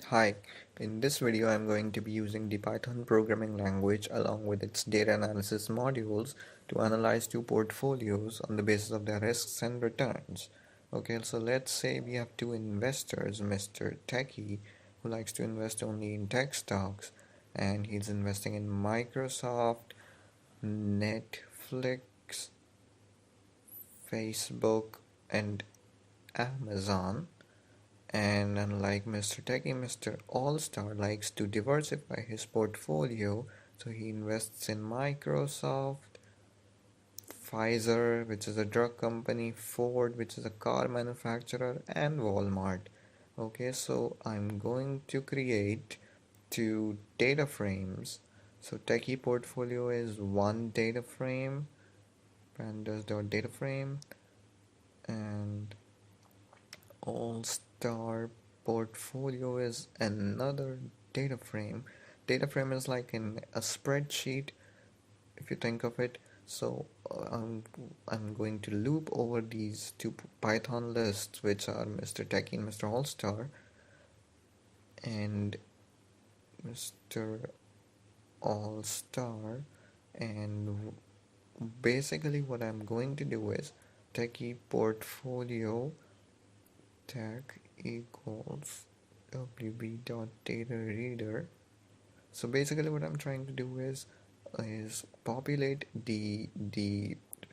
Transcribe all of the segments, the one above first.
Hi, in this video I'm going to be using the Python programming language along with its data analysis modules to analyze two portfolios on the basis of their risks and returns. Okay, so let's say we have two investors, Mr. Techie, who likes to invest only in tech stocks, and he's investing in Microsoft, Netflix, Facebook, and Amazon. And unlike Mr. Techie, Mr. All-Star likes to diversify his portfolio, so he invests in Microsoft, Pfizer, which is a drug company, Ford, which is a car manufacturer, and Walmart. Okay, so I'm going to create two data frames. So Techie portfolio is one data frame, pandas.data frame, and All-Star portfolio is another data frame. Data frame is like in a spreadsheet, if you think of it. So I'm going to loop over these two Python lists, which are Mr. Techie and Mr. All-Star, and Mr. All-Star, and basically what I'm going to do is Techie portfolio tag equals wb.datareader. So basically what I'm trying to do is populate the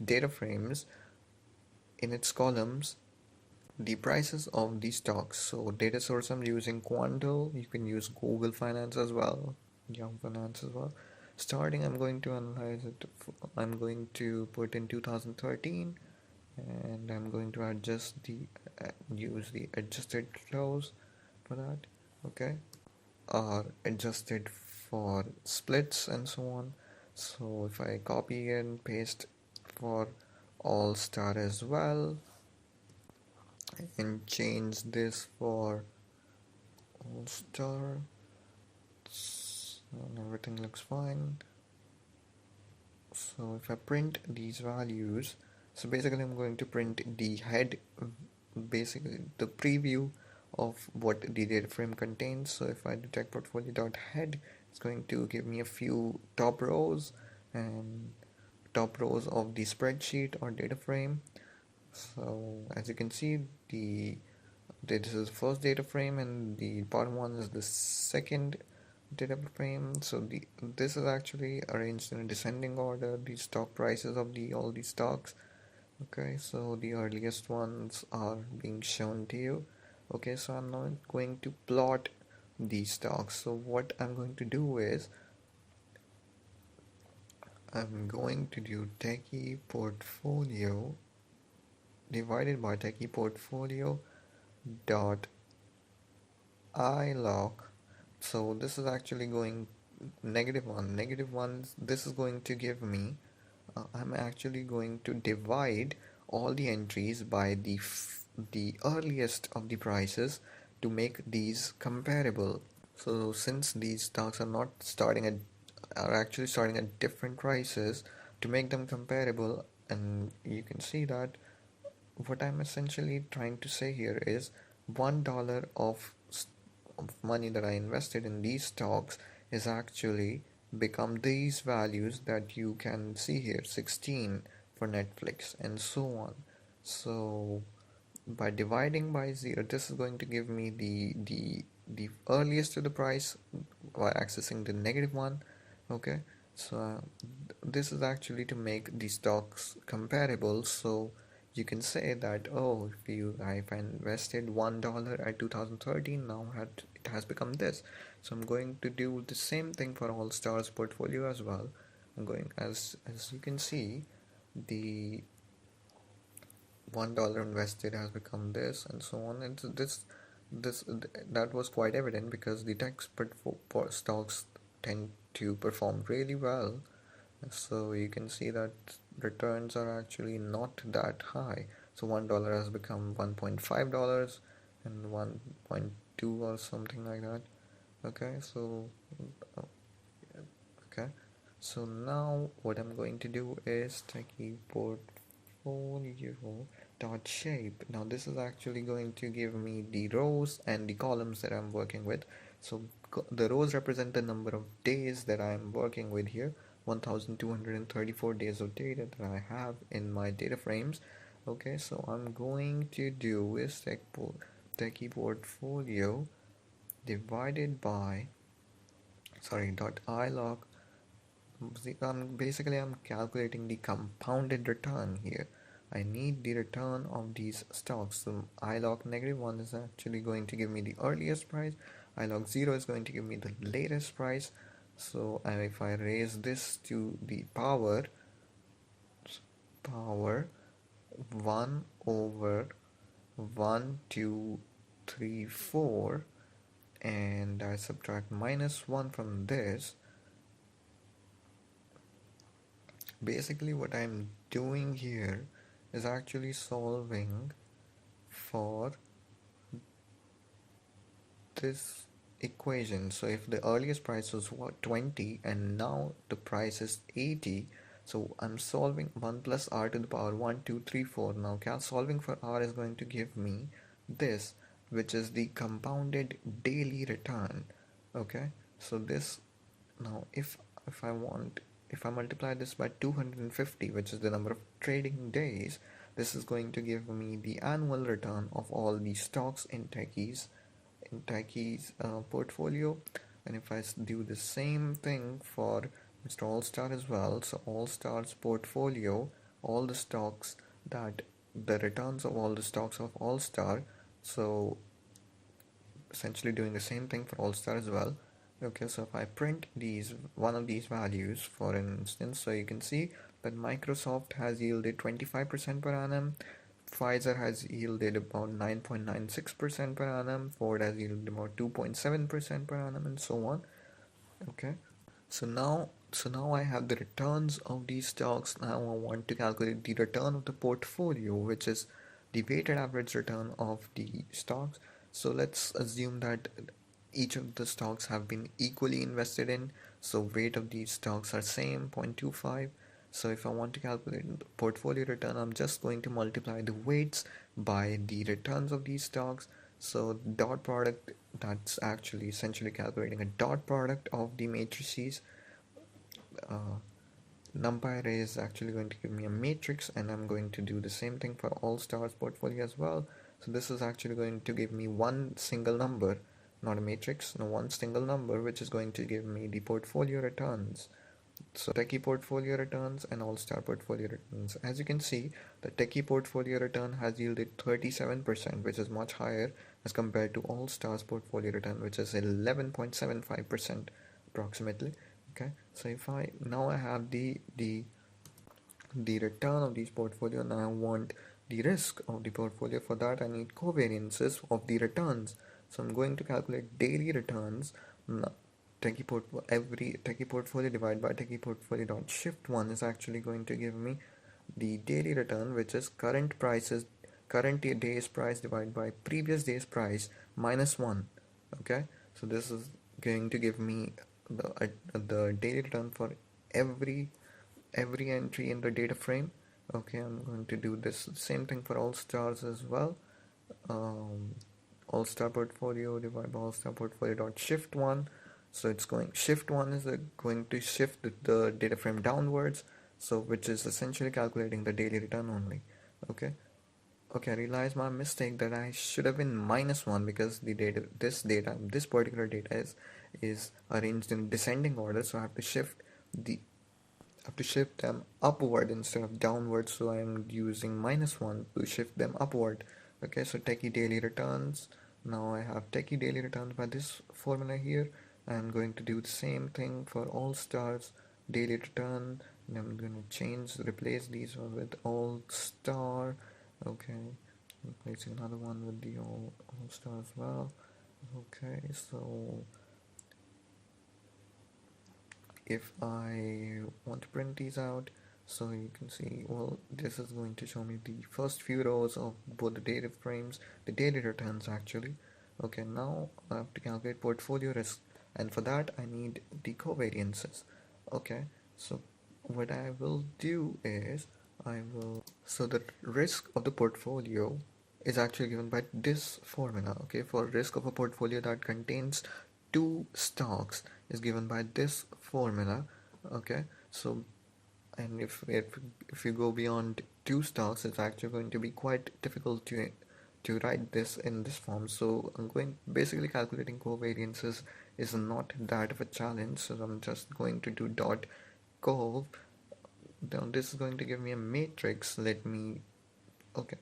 data frames in its columns the prices of the stocks. So data source I'm using Quantal. You can use Google Finance as well, Yahoo Finance as well. Starting, I'm going to analyze it. I'm going to put in 2013, and I'm going to adjust use the adjusted close for that. Okay, or adjusted for splits and so on. So if I copy and paste for All Star as well, and change this for All Star, and everything looks fine. So if I print these values, so basically I'm going to print the head, basically the preview of what the data frame contains. So if I do tech portfolio.head, it's going to give me a few top rows and top rows of the spreadsheet or data frame. So as you can see, this is the first data frame and the bottom one is the second data frame. So this is actually arranged in a descending order, the stock prices of all these stocks. Okay, so the earliest ones are being shown to you. Okay, so I'm now going to plot these stocks. So what I'm going to do is I'm going to do Techie portfolio divided by Techie portfolio dot ilog. So this is actually going -1. This is going to give me, I'm actually going to divide all the entries by the earliest of the prices to make these comparable. So since these stocks are actually starting at different prices, to make them comparable, and you can see that what I'm essentially trying to say here is $1 of money that I invested in these stocks is actually become these values that you can see here, 16 for Netflix and so on. So by dividing by 0, this is going to give me the earliest to the price by accessing the -1. Okay, so this is actually to make the stocks comparable. So you can say that, oh, if I invested $1 at 2013, now it has become this. So I'm going to do the same thing for All Stars portfolio as well. I'm going, as you can see, the $1 invested has become this and so on. And so this that was quite evident because the tech stocks tend to perform really well. So you can see that returns are actually not that high. So $1 has become $1.5 and 1.2 or something like that. Okay, so okay, so now what I'm going to do is Techie portfolio dot shape. Now this is actually going to give me the rows and the columns that I'm working with. So the rows represent the number of days that I'm working with here, 1234 days of data that I have in my data frames. Okay, so I'm going to do is techie portfolio divided by, sorry, dot ilog. I'm calculating the compounded return here. I need the return of these stocks. So I log -1 is actually going to give me the earliest price. I log 0 is going to give me the latest price. So if I raise this to the power 1 over 1, 2, 3, 4, and I subtract -1 from this, basically what I'm doing here is actually solving for this equation. So if the earliest price was 20 and now the price is 80, so I'm solving 1 plus r to the power 1, 2, 3, 4. Now solving for r is going to give me this, which is the compounded daily return. Okay, so this, now if I want, if I multiply this by 250, which is the number of trading days, this is going to give me the annual return of all the stocks in Techie's portfolio. And if I do the same thing for Mr. All Star as well, so All Star's portfolio, all the stocks that the returns of all the stocks of All Star, so essentially doing the same thing for All Star as well. Okay, so if I print one of these values, for instance, so you can see that Microsoft has yielded 25% per annum, Pfizer has yielded about 9.96% per annum, Ford has yielded about 2.7% per annum, and so on. Okay, so now I have the returns of these stocks. Now I want to calculate the return of the portfolio, which is the weighted average return of the stocks. So let's assume that each of the stocks have been equally invested in, so weight of these stocks are same, 0.25. So if I want to calculate the portfolio return, I'm just going to multiply the weights by the returns of these stocks. So dot product, that's actually essentially calculating a dot product of the matrices. uh, NumPy array is actually going to give me a matrix, and I'm going to do the same thing for all stars portfolio as well. So this is actually going to give me one single number, not a matrix, no, one single number, which is going to give me the portfolio returns. So Techie portfolio returns and all star portfolio returns. As you can see, the Techie portfolio return has yielded 37%, which is much higher as compared to all stars portfolio return, which is 11.75% approximately. Okay, so if I now I have the return of these portfolio, now I want the risk of the portfolio. For that I need covariances of the returns. So I'm going to calculate daily returns. Every Techie portfolio divided by Techie portfolio dot shift 1 is actually going to give me the daily return, which is current day's price divided by previous day's price minus 1. Okay, so this is going to give me the daily return for every entry in the data frame. Okay, I'm going to do this same thing for all stars as well. All star portfolio divided by all star portfolio dot shift 1. So it's going, shift 1 is going to shift the data frame downwards, so which is essentially calculating the daily return only. Okay, I realized my mistake, that I should have been -1, because this particular data is arranged in descending order, so I have to shift them upward instead of downward, so I'm using -1 to shift them upward. Okay, so Techie daily returns. Now I have Techie daily returns by this formula here. I'm going to do the same thing for all stars daily return, and I'm going to replace these with all star. Okay, replacing another one with the all star as well. Okay, so if I want to print these out, so you can see, well, this is going to show me the first few rows of both the data frames, the daily returns actually. Okay, now I have to calculate portfolio risk, and for that I need the covariances. Okay, so what I will do is I will. So the risk of the portfolio is actually given by this formula. Okay, for risk of a portfolio that contains two stocks is given by this formula. Okay, so and if you go beyond two stocks, it's actually going to be quite difficult to write this in this form. So I'm going basically calculating covariances is not that of a challenge. So I'm just going to do dot cov. Now this is going to give me a matrix. Let me, okay,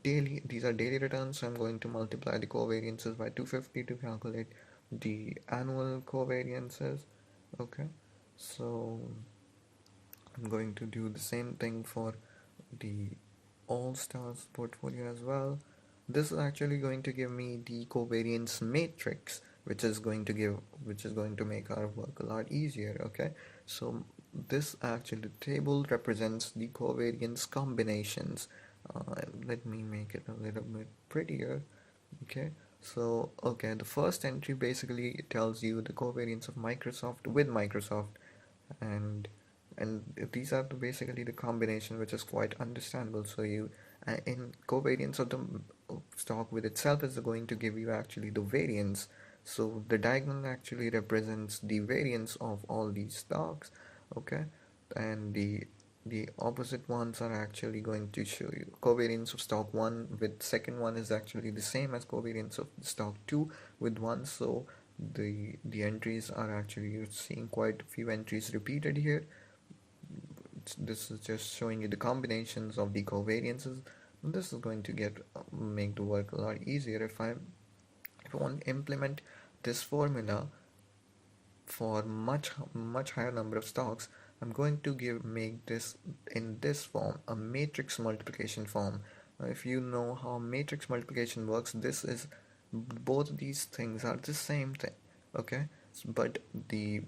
daily, these are daily returns, so I'm going to multiply the covariances by 250 to calculate the annual covariances. Okay, so I'm going to do the same thing for the all stars portfolio as well. This is actually going to give me the covariance matrix, which is going to make our work a lot easier. Okay, so this actually the table represents the covariance combinations. Let me make it a little bit prettier. Okay, so okay, the first entry basically tells you the covariance of Microsoft with Microsoft, and these are basically the combination, which is quite understandable. So you in covariance of the stock with itself is going to give you actually the variance. So the diagonal actually represents the variance of all these stocks. Okay, and the opposite ones are actually going to show you covariance of stock 1 with second one is actually the same as covariance of stock 2 with 1. So the entries are actually, you're seeing quite a few entries repeated here. This is just showing you the combinations of the covariances. This is going to make the work a lot easier. If I want to implement this formula for much higher number of stocks, I'm going to make this in this form, a matrix multiplication form. If you know how matrix multiplication works, this is, both these things are the same thing. Okay, but the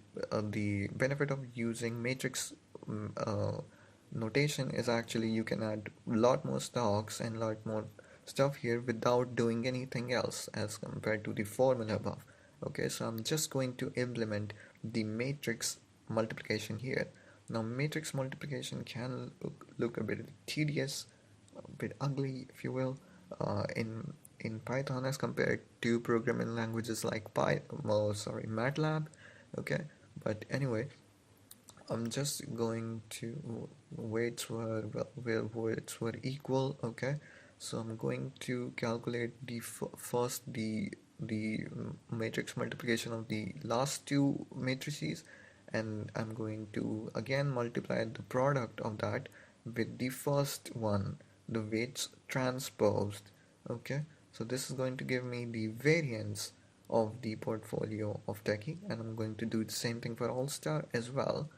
benefit of using matrix notation is actually you can add a lot more stocks and a lot more stuff here without doing anything else as compared to the formula above. Okay, so I'm just going to implement the matrix multiplication here. Now matrix multiplication can look a bit tedious, a bit ugly if you will, in Python as compared to programming languages like MATLAB. Okay, but anyway, I'm just going to where weights were equal. Okay, so I'm going to calculate the first the matrix multiplication of the last two matrices, and I'm going to again multiply the product of that with the first one, the weights transposed. Okay, so this is going to give me the variance of the portfolio of Techie, and I'm going to do the same thing for All Star as well.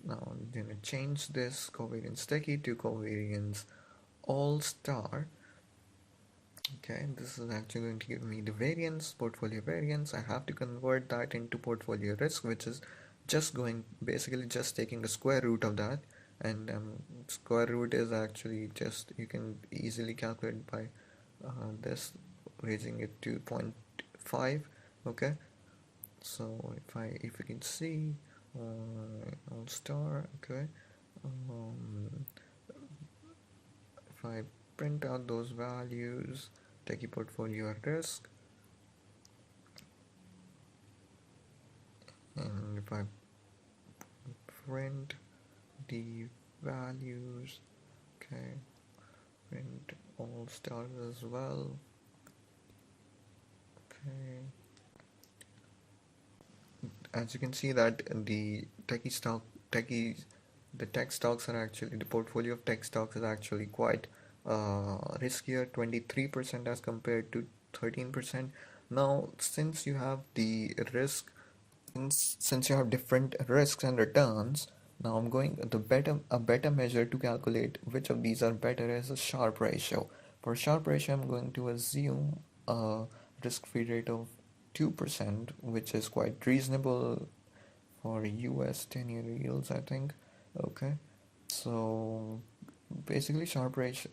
Now I'm going to change this covariance Techie to covariance All Star. Okay, this is actually going to give me the variance, portfolio variance. I have to convert that into portfolio risk, which is just going, basically just taking the square root of that. And square root is actually just, you can easily calculate by this, raising it to 0.5. Okay, so if you can see, All Star. Okay, um, if I print out those values, Techie portfolio risk, and if I print the values, okay, print all stars as well. Okay, as you can see that techie the tech stocks are actually, the portfolio of tech stocks is actually quite riskier, 23% as compared to 13%. Now since you have the risk, since you have different risks and returns, now I'm going, a better measure to calculate which of these are better is a Sharpe ratio. For Sharpe ratio, I'm going to assume a risk-free rate of 2%, which is quite reasonable for US 10-year yields, I think. Okay, so basically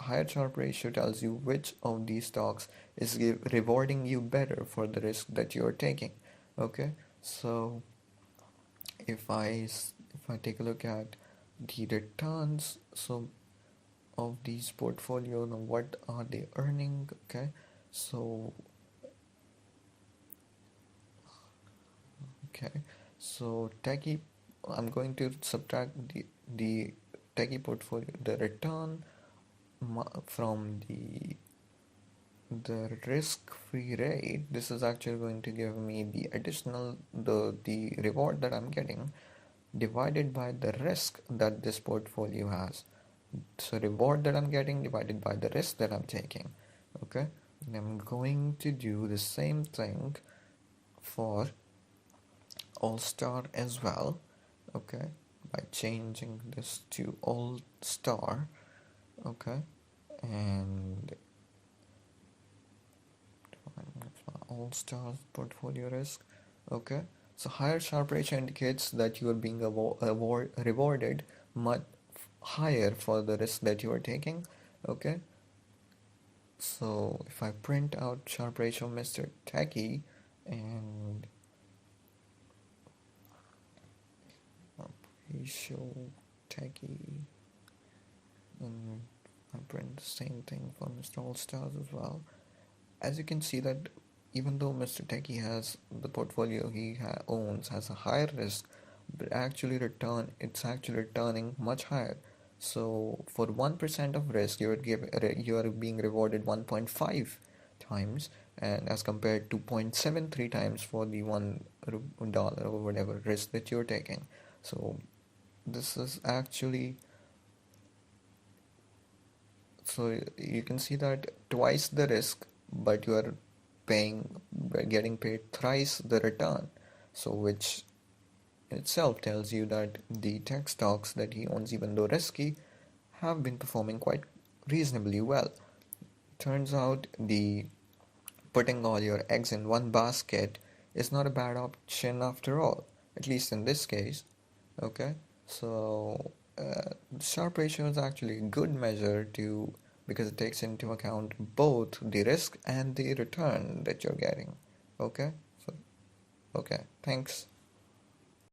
higher Sharpe ratio tells you which of these stocks is rewarding you better for the risk that you're taking. Okay, so if I take a look at the returns, so of these portfolio. Now what are they earning? Okay, so okay, so Techie, I'm going to subtract the Techie portfolio, the return from the risk-free rate. This is actually going to give me the additional the reward that I'm getting divided by the risk that this portfolio has. So reward that I'm getting divided by the risk that I'm taking. Okay, and I'm going to do the same thing for All Star as well. Okay, by changing this to All Star. Okay, and All Stars portfolio risk. Okay, so higher Sharpe ratio indicates that you are being rewarded much higher for the risk that you are taking. Okay, so if I print out Sharpe ratio Mr. Techie and ratio Techie, and I print the same thing for Mr. All Stars as well. As you can see that even though Mr. Techie has the portfolio he owns has a higher risk, but it's actually returning much higher. So for 1% of risk, you are being rewarded 1.5 times, and as compared to 0.73 times for the $1 or whatever risk that you're taking. So this is actually, so you can see that twice the risk, but you are paying getting paid thrice the return. So which itself tells you that the tech stocks that he owns, even though risky, have been performing quite reasonably well. Turns out the putting all your eggs in one basket is not a bad option after all, at least in this case. Okay, so Sharpe ratio is actually a good measure to, because it takes into account both the risk and the return that you're getting. Okay, so okay, thanks.